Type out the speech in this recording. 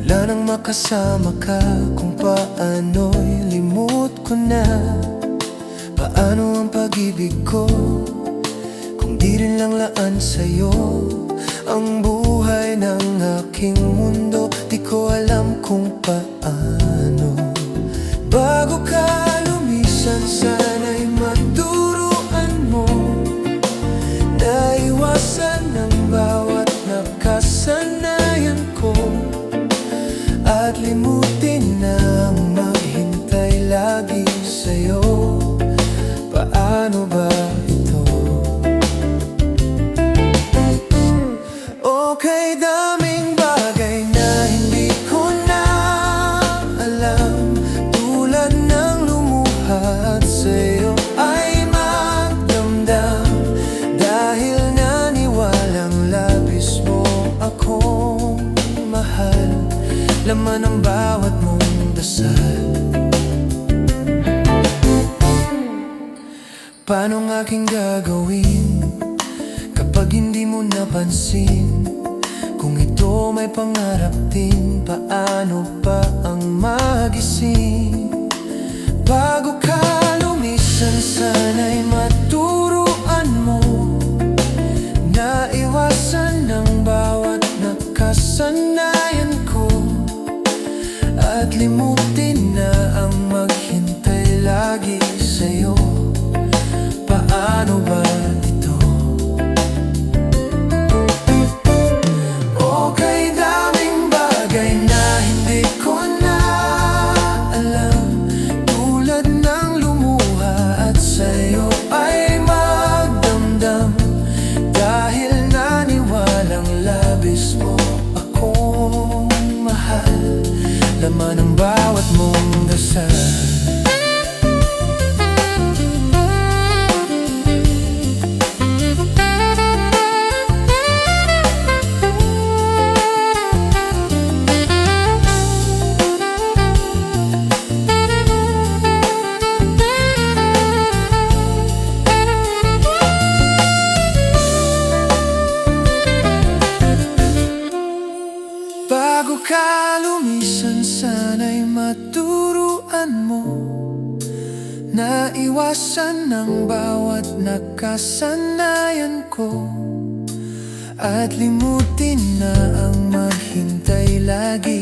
Mula nang makasama ka, kung paano'y limot ko na. Paano ang pag-ibig ko kung di rin lang laan sa'yo ang buhay ng aking mundo? Di ko alam kung paano. Bago ka lumisan, sana'y maturuan mo na iwasan ang bawat nakasanayan ko, at limutin na ang maghintay lagi sa'yo. Paano ba ito? Okay, daming bagay na hindi ko na alam, tulad ng lumuha at sa'yo ay magdamdam, dahil naniwalang labis mo akong mahal. Laman ang bawat mong dasal. Paano ang aking gagawin kapag hindi mo napansin? Kung ito may pangarap din, paano pa ang magising? Bago ka lumisan, sana'y maturuan mo na iwasan ang bawat nakasanayan ko, at limutin na ang maghintay lagi sa'yo. Paano ba ito? Okay, daming bagay na hindi ko na alam, tulad ng lumuha at sa'yo ay magdamdam, dahil naniwalang labis mo akong mahal. Laman ang bawat mong dasal. Bago ka lumisan, sana'y maturuan mo na iwasan ang bawat nakasanayan ko, at limutin na ang maghintay lagi